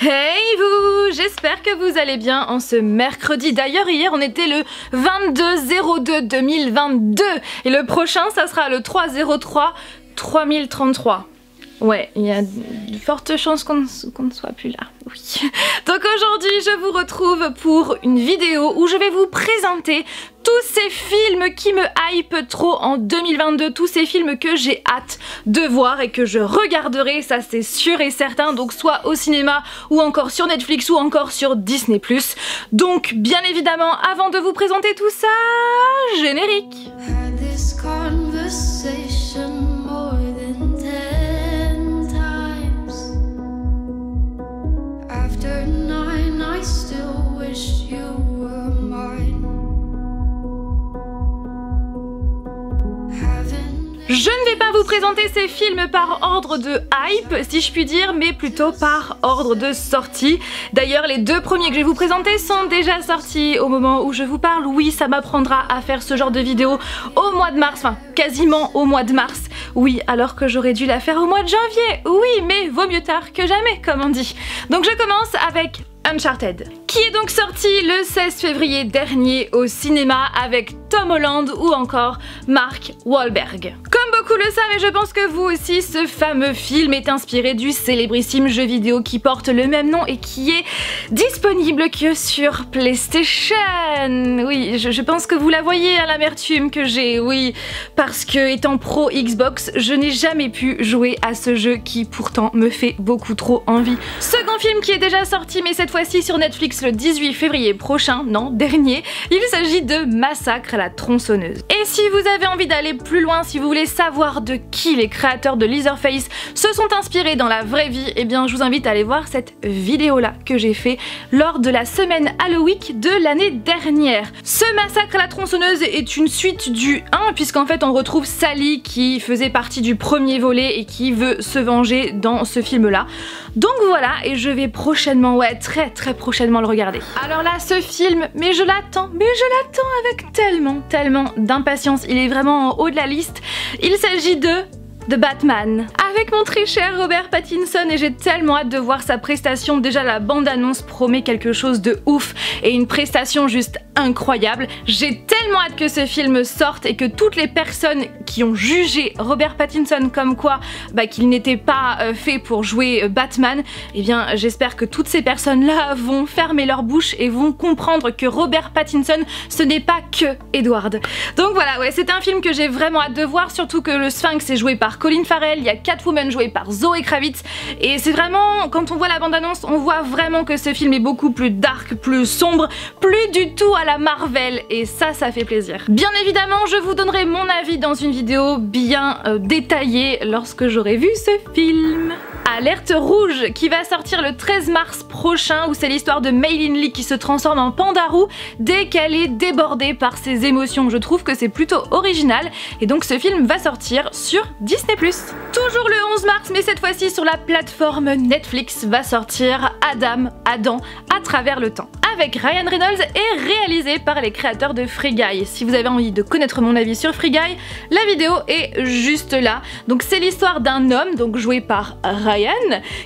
Hey vous, j'espère que vous allez bien en ce mercredi. D'ailleurs hier on était le 22/02/2022 et le prochain ça sera le 3/03/3033. Ouais, il y a de fortes chances qu'on ne soit plus là, oui. Donc aujourd'hui je vous retrouve pour une vidéo où je vais vous présenter tous ces films qui me hype trop en 2022, tous ces films que j'ai hâte de voir et que je regarderai, ça c'est sûr et certain, donc soit au cinéma ou encore sur Netflix ou encore sur Disney+. Donc bien évidemment, avant de vous présenter tout ça, générique. Je ne vais pas vous présenter ces films par ordre de hype, si je puis dire, mais plutôt par ordre de sortie. D'ailleurs, les deux premiers que je vais vous présenter sont déjà sortis au moment où je vous parle. Oui, ça m'apprendra à faire ce genre de vidéo au mois de mars, enfin quasiment au mois de mars. Oui, alors que j'aurais dû la faire au mois de janvier. Oui, mais vaut mieux tard que jamais, comme on dit. Donc je commence avec Uncharted, qui est donc sorti le 16 février dernier au cinéma avec Tom Holland ou encore Mark Wahlberg. Comme beaucoup le savent, et je pense que vous aussi, ce fameux film est inspiré du célébrissime jeu vidéo qui porte le même nom et qui est disponible que sur PlayStation. Oui, je pense que vous la voyez à l'amertume que j'ai, oui, parce que étant pro Xbox, je n'ai jamais pu jouer à ce jeu qui pourtant me fait beaucoup trop envie. Second film qui est déjà sorti, mais cette fois-ci sur Netflix le 18 février prochain, non, dernier, il s'agit de Massacre à la tronçonneuse. Et si vous avez envie d'aller plus loin, si vous voulez savoir de qui les créateurs de Leatherface se sont inspirés dans la vraie vie, eh bien je vous invite à aller voir cette vidéo là que j'ai fait lors de la semaine Halloween de l'année dernière. Ce Massacre à la tronçonneuse est une suite du 1 puisqu'en fait on retrouve Sally qui faisait partie du premier volet et qui veut se venger dans ce film là. Donc voilà, et je vais prochainement, ouais très prochainement le regarder. Alors là ce film, mais je l'attends avec tellement d'impatience, il est vraiment en haut de la liste. Il s'agit de Batman, avec mon très cher Robert Pattinson, et j'ai tellement hâte de voir sa prestation. Déjà la bande-annonce promet quelque chose de ouf et une prestation juste incroyable. J'ai tellement hâte que ce film sorte et que toutes les personnes qui ont jugé Robert Pattinson comme quoi qu'il n'était pas fait pour jouer Batman, eh bien j'espère que toutes ces personnes là vont fermer leur bouche et vont comprendre que Robert Pattinson ce n'est pas que Edward. Donc voilà, ouais, c'est un film que j'ai vraiment hâte de voir, surtout que le Sphinx est joué par Colin Farrell, il y a Catwoman jouée par Zoe Kravitz, et c'est vraiment, quand on voit la bande-annonce, on voit vraiment que ce film est beaucoup plus dark, plus sombre, plus du tout à la Marvel, et ça fait plaisir. Bien évidemment, je vous donnerai mon avis dans une vidéo bien détaillée lorsque j'aurai vu ce film. Alerte rouge, qui va sortir le 13 mars prochain, où c'est l'histoire de Mei Lin Lee qui se transforme en pandarou dès qu'elle est débordée par ses émotions. Je trouve que c'est plutôt original, et donc ce film va sortir sur Disney+. Toujours le 11 mars, mais cette fois-ci sur la plateforme Netflix, va sortir Adam à travers le temps, avec Ryan Reynolds et réalisé par les créateurs de Free Guy. Si vous avez envie de connaître mon avis sur Free Guy, la vidéo est juste là. Donc c'est l'histoire d'un homme, donc joué par Ryan,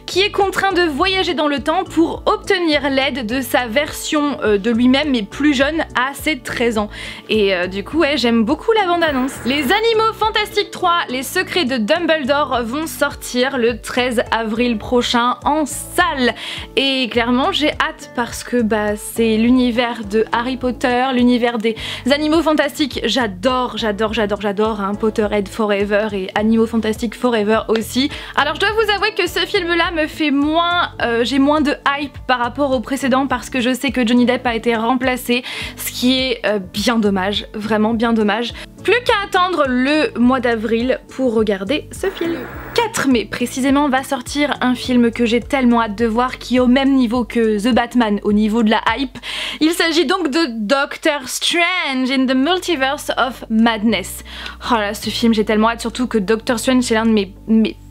qui est contraint de voyager dans le temps pour obtenir l'aide de sa version de lui-même mais plus jeune à ses 13 ans. Et du coup ouais, j'aime beaucoup la bande-annonce. Les Animaux Fantastiques 3, les secrets de Dumbledore vont sortir le 13 avril prochain en salle. Et clairement j'ai hâte parce que c'est l'univers de Harry Potter, l'univers des Animaux Fantastiques. J'adore hein, Potterhead Forever et Animaux Fantastiques Forever aussi. Alors je dois vous avouer que ce film là me fait moins, j'ai moins de hype par rapport au précédent parce que je sais que Johnny Depp a été remplacé, ce qui est bien dommage, vraiment bien dommage. Plus qu'à attendre le mois d'avril pour regarder ce film. 4 mai précisément va sortir un film que j'ai tellement hâte de voir, qui est au même niveau que The Batman au niveau de la hype. Il s'agit donc de Doctor Strange in the Multiverse of Madness. Oh là, ce film j'ai tellement hâte, surtout que Doctor Strange c'est l'un de mes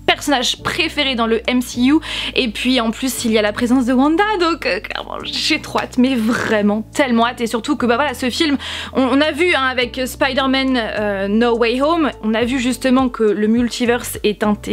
personnage préféré dans le MCU, et puis en plus il y a la présence de Wanda, donc clairement j'ai trop hâte, mais vraiment tellement hâte. Et surtout que bah voilà, ce film, on a vu hein, avec Spider-Man No Way Home, on a vu justement que le multiverse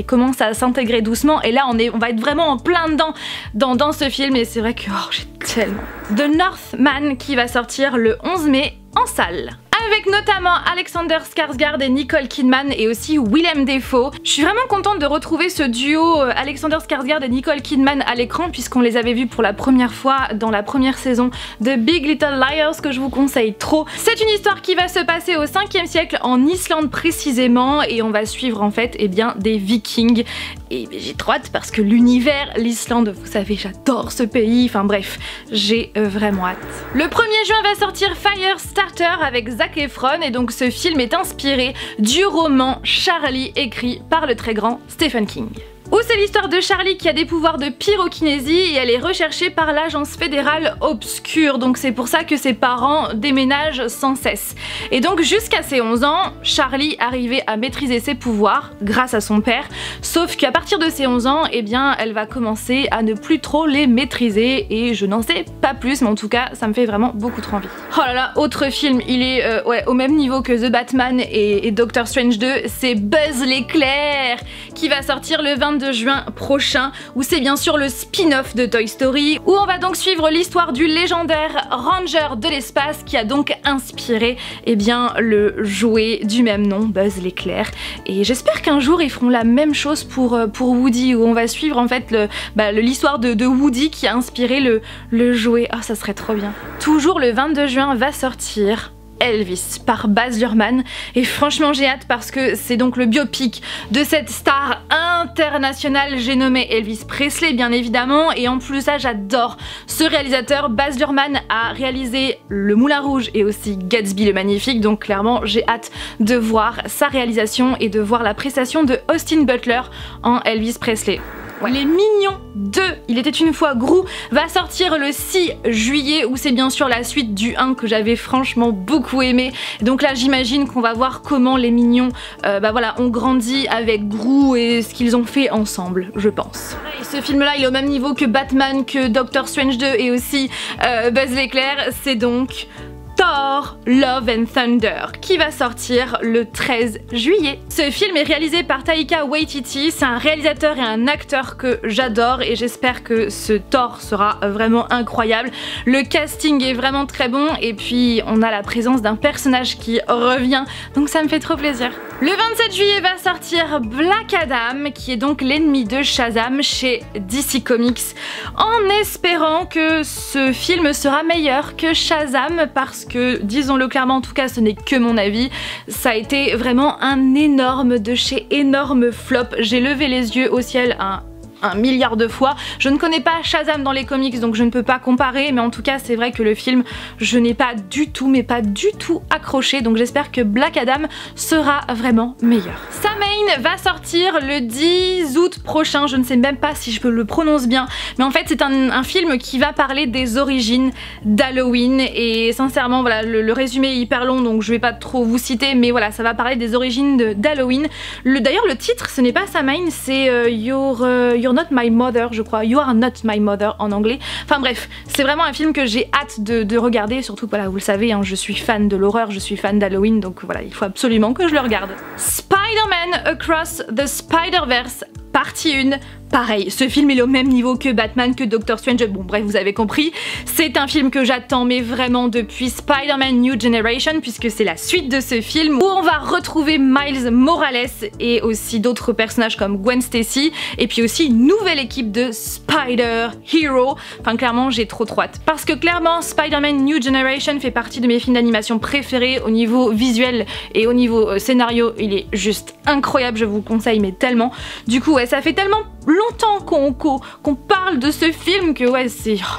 commence à s'intégrer doucement, et là on va être vraiment en plein dedans dans ce film, et c'est vrai que j'ai tellement... The Northman qui va sortir le 11 mai en salle, avec notamment Alexander Skarsgård et Nicole Kidman, et aussi Willem Dafoe. Je suis vraiment contente de retrouver ce duo Alexander Skarsgård et Nicole Kidman à l'écran, puisqu'on les avait vus pour la première fois dans la première saison de Big Little Liars, que je vous conseille trop. C'est une histoire qui va se passer au 5e siècle en Islande précisément, et on va suivre en fait des Vikings. Et j'ai trop hâte parce que l'univers, l'Islande, vous savez, j'adore ce pays, enfin bref, j'ai vraiment hâte. Le 1er juin va sortir Firestarter avec Zac Efron, et donc ce film est inspiré du roman Charlie écrit par le très grand Stephen King. Où c'est l'histoire de Charlie qui a des pouvoirs de pyrokinésie, et elle est recherchée par l'agence fédérale obscure, donc c'est pour ça que ses parents déménagent sans cesse. Et donc jusqu'à ses 11 ans, Charlie arrivait à maîtriser ses pouvoirs grâce à son père, sauf qu'à partir de ses 11 ans, eh bien elle va commencer à ne plus trop les maîtriser, et je n'en sais pas plus, mais en tout cas ça me fait vraiment beaucoup trop envie. Oh là là, autre film, il est au même niveau que The Batman et Doctor Strange 2, c'est Buzz l'éclair qui va sortir le 22 juin prochain, où c'est bien sûr le spin-off de Toy Story, où on va donc suivre l'histoire du légendaire Ranger de l'espace qui a donc inspiré le jouet du même nom, Buzz l'éclair. Et j'espère qu'un jour ils feront la même chose pour Woody, où on va suivre en fait l'histoire de Woody qui a inspiré le jouet. Ah, ça serait trop bien. Toujours le 22 juin va sortir Elvis par Baz Luhrmann, et franchement j'ai hâte parce que c'est donc le biopic de cette star internationale, j'ai nommé Elvis Presley bien évidemment, et en plus de ça j'adore ce réalisateur. Baz Luhrmann a réalisé Le Moulin Rouge et aussi Gatsby le Magnifique, donc clairement j'ai hâte de voir sa réalisation et de voir la prestation de Austin Butler en Elvis Presley. Ouais. Les Mignons 2, Il était une fois Gru, va sortir le 6 juillet, où c'est bien sûr la suite du 1 que j'avais franchement beaucoup aimé. Donc là j'imagine qu'on va voir comment les Mignons ont grandi avec Gru et ce qu'ils ont fait ensemble, je pense. Et ce film là il est au même niveau que Batman, que Doctor Strange 2 et aussi Buzz l'éclair, c'est donc Thor Love and Thunder qui va sortir le 13 juillet. Ce film est réalisé par Taika Waititi, c'est un réalisateur et un acteur que j'adore, et j'espère que ce Thor sera vraiment incroyable. Le casting est vraiment très bon, et puis on a la présence d'un personnage qui revient, donc ça me fait trop plaisir. Le 27 juillet va sortir Black Adam, qui est donc l'ennemi de Shazam chez DC Comics, en espérant que ce film sera meilleur que Shazam, parce que, disons-le clairement, en tout cas ce n'est que mon avis, ça a été vraiment un énorme de chez énorme flop. J'ai levé les yeux au ciel un milliard de fois. Je ne connais pas Shazam dans les comics, donc je ne peux pas comparer, mais en tout cas c'est vrai que le film, je n'ai pas du tout, mais pas du tout accroché, donc j'espère que Black Adam sera vraiment meilleur. Samhain va sortir le 10 août prochain, je ne sais même pas si je le prononce bien, mais en fait c'est un film qui va parler des origines d'Halloween, et sincèrement voilà, le résumé est hyper long, donc je vais pas trop vous citer, mais voilà, ça va parler des origines d'Halloween. D'ailleurs le titre ce n'est pas Samhain, c'est You're Not My Mother, je crois. You Are Not My Mother en anglais. Enfin bref, c'est vraiment un film que j'ai hâte de regarder, surtout que voilà, vous le savez, hein, je suis fan de l'horreur, je suis fan d'Halloween, donc voilà, il faut absolument que je le regarde. Spider-Man Across the Spider-Verse partie 1. Pareil, ce film est au même niveau que Batman, que Doctor Strange, bon bref vous avez compris, c'est un film que j'attends mais vraiment depuis Spider-Man New Generation, puisque c'est la suite de ce film où on va retrouver Miles Morales et aussi d'autres personnages comme Gwen Stacy, et puis aussi une nouvelle équipe de Spider-Hero. Enfin clairement j'ai trop hâte, parce que clairement Spider-Man New Generation fait partie de mes films d'animation préférés au niveau visuel et au niveau scénario, il est juste incroyable, je vous le conseille mais tellement. Du coup ouais, ça fait tellement longtemps qu'on parle de ce film que ouais,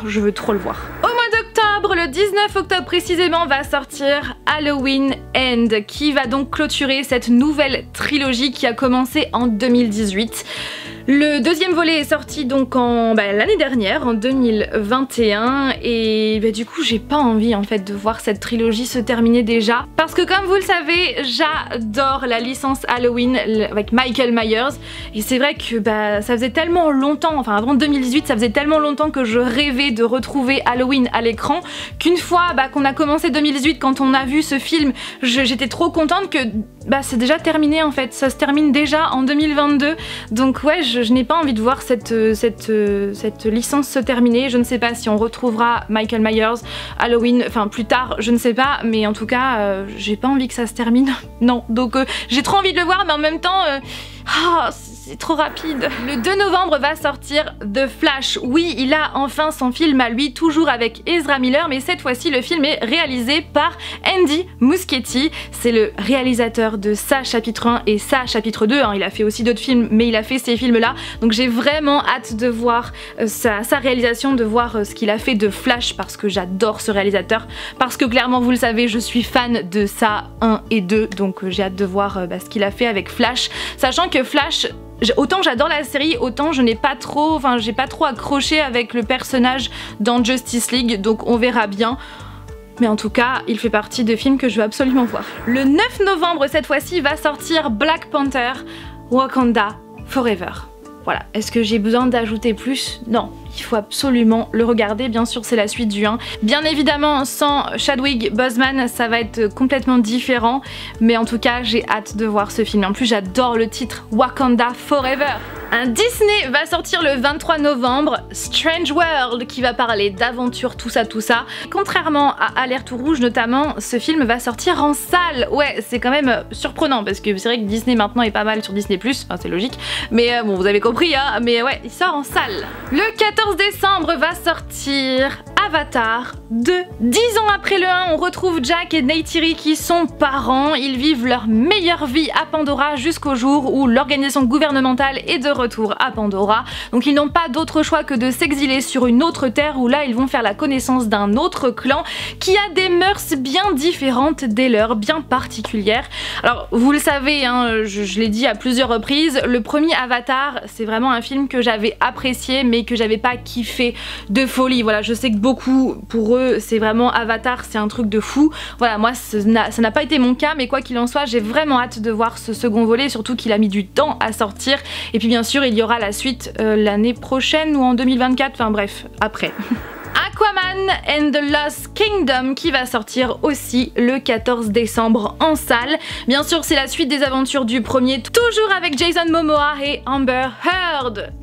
je veux trop le voir. Au mois d'octobre, le 19 octobre précisément, va sortir Halloween End, qui va donc clôturer cette nouvelle trilogie qui a commencé en 2018. Le deuxième volet est sorti donc l'année dernière, en 2021, et du coup j'ai pas envie en fait de voir cette trilogie se terminer déjà, parce que comme vous le savez, j'adore la licence Halloween avec Michael Myers, et c'est vrai que ça faisait tellement longtemps, enfin avant 2018, ça faisait tellement longtemps que je rêvais de retrouver Halloween à l'écran, qu'une fois qu'on a commencé 2018, quand on a vu ce film, j'étais trop contente que c'est déjà terminé en fait, ça se termine déjà en 2022, donc ouais, je n'ai pas envie de voir cette licence se terminer. Je ne sais pas si on retrouvera Michael Myers, Halloween, enfin plus tard, je ne sais pas, mais en tout cas j'ai pas envie que ça se termine, non, donc j'ai trop envie de le voir, mais en même temps c'est trop rapide. Le 2 novembre va sortir The Flash. Oui, il a enfin son film à lui, toujours avec Ezra Miller, mais cette fois-ci le film est réalisé par Andy Muschietti. C'est le réalisateur de Ça chapitre 1 et Ça chapitre 2. Il a fait aussi d'autres films, mais il a fait ces films-là. Donc j'ai vraiment hâte de voir sa réalisation, de voir ce qu'il a fait de Flash, parce que j'adore ce réalisateur. Parce que clairement, vous le savez, je suis fan de Ça 1 et 2, donc j'ai hâte de voir ce qu'il a fait avec Flash. Sachant que Flash, autant j'adore la série, autant j'ai pas trop accroché avec le personnage dans Justice League, donc on verra bien. Mais en tout cas, il fait partie de films que je veux absolument voir. Le 9 novembre, cette fois-ci, va sortir Black Panther Wakanda Forever. Voilà, est-ce que j'ai besoin d'ajouter plus? Non, il faut absolument le regarder, bien sûr c'est la suite du 1. Bien évidemment, sans Chadwick Boseman, ça va être complètement différent, mais en tout cas, j'ai hâte de voir ce film. En plus, j'adore le titre Wakanda Forever. Un Disney va sortir le 23 novembre, Strange World, qui va parler d'aventure, tout ça. Contrairement à Alerte Rouge notamment, ce film va sortir en salle. Ouais, c'est quand même surprenant, parce que c'est vrai que Disney maintenant est pas mal sur Disney+, enfin c'est logique, mais bon, vous avez compris, hein, mais ouais, il sort en salle. Le 14 décembre va sortir Avatar 2. 10 ans après le 1, on retrouve Jack et Neytiri qui sont parents. Ils vivent leur meilleure vie à Pandora jusqu'au jour où l'organisation gouvernementale est de retour à Pandora. Donc ils n'ont pas d'autre choix que de s'exiler sur une autre terre, où là ils vont faire la connaissance d'un autre clan qui a des mœurs bien différentes des leurs, bien particulières. Alors vous le savez, hein, je l'ai dit à plusieurs reprises, le premier Avatar c'est vraiment un film que j'avais apprécié mais que j'avais pas kiffé de folie. Voilà, je sais que beaucoup pour eux c'est vraiment Avatar, c'est un truc de fou. Voilà, moi ça n'a pas été mon cas, mais quoi qu'il en soit, j'ai vraiment hâte de voir ce second volet, surtout qu'il a mis du temps à sortir. Et puis bien sûr il y aura la suite l'année prochaine ou en 2024, enfin bref, après. Aquaman and the Lost Kingdom qui va sortir aussi le 14 décembre en salle. Bien sûr c'est la suite des aventures du premier, toujours avec Jason Momoa et Amber Heard,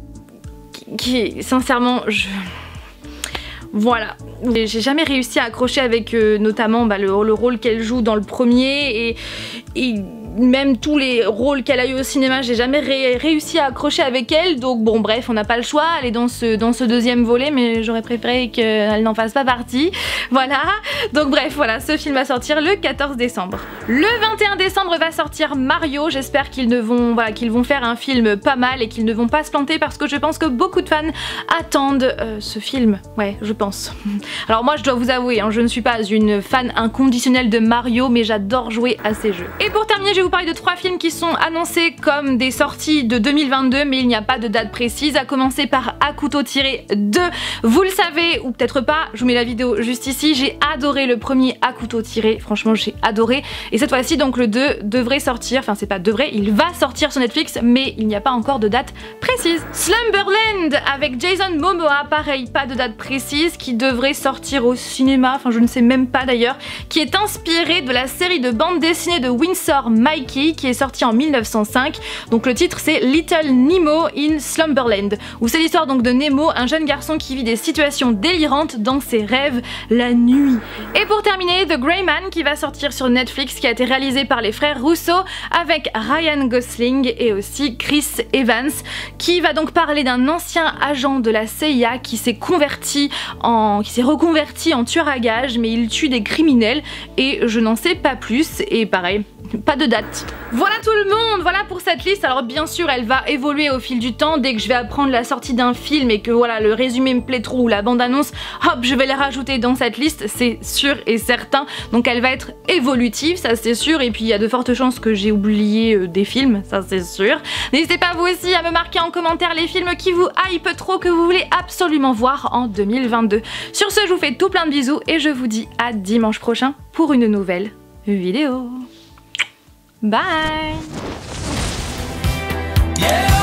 qui sincèrement voilà, j'ai jamais réussi à accrocher avec notamment le rôle qu'elle joue dans le premier, et même tous les rôles qu'elle a eu au cinéma, j'ai jamais réussi à accrocher avec elle. Donc bon bref, on n'a pas le choix, elle est dans ce deuxième volet, mais j'aurais préféré qu'elle n'en fasse pas partie. Voilà, donc bref, voilà, ce film va sortir le 14 décembre. Le 21 décembre va sortir Mario. J'espère qu'ils vont faire un film pas mal et qu'ils ne vont pas se planter, parce que je pense que beaucoup de fans attendent ce film. Ouais, je pense. Alors moi je dois vous avouer, hein, je ne suis pas une fan inconditionnelle de Mario, mais j'adore jouer à ces jeux. Et pour terminer, je vais vous parler de 3 films qui sont annoncés comme des sorties de 2022, mais il n'y a pas de date précise, à commencer par À couteau tiré 2. Vous le savez, ou peut-être pas, je vous mets la vidéo juste ici, j'ai adoré le premier À couteau tiré, franchement j'ai adoré, et cette fois-ci donc le 2 devrait sortir, enfin c'est pas devrait, il va sortir sur Netflix, mais il n'y a pas encore de date précise. Slumberland avec Jason Momoa, pareil, pas de date précise, qui devrait sortir au cinéma, enfin je ne sais même pas d'ailleurs, qui est inspiré de la série de bande dessinée de Winsor Mikey qui est sortie en 1905. Donc le titre c'est Little Nemo in Slumberland, où c'est l'histoire donc de Nemo, un jeune garçon qui vit des situations délirantes dans ses rêves la nuit. Et pour terminer, The Gray Man qui va sortir sur Netflix, qui a été réalisé par les frères Russo avec Ryan Gosling et aussi Chris Evans, qui va donc parler d'un ancien agent de la CIA qui s'est reconverti en tueur à gages, mais il tue des criminels, et je n'en sais pas plus. Et pareil, pas de date. Voilà tout le monde, voilà pour cette liste. Alors bien sûr elle va évoluer au fil du temps. Dès que je vais apprendre la sortie d'un film et que voilà le résumé me plaît trop ou la bande annonce, hop je vais les rajouter dans cette liste, c'est sûr et certain. Donc elle va être évolutive, ça c'est sûr, et puis il y a de fortes chances que j'ai oublié des films, ça c'est sûr. N'hésitez pas vous aussi à me marquer en commentaire les films qui vous hype trop, que vous voulez absolument voir en 2022. Sur ce je vous fais tout plein de bisous et je vous dis à dimanche prochain pour une nouvelle vidéo. Bye. Yeah.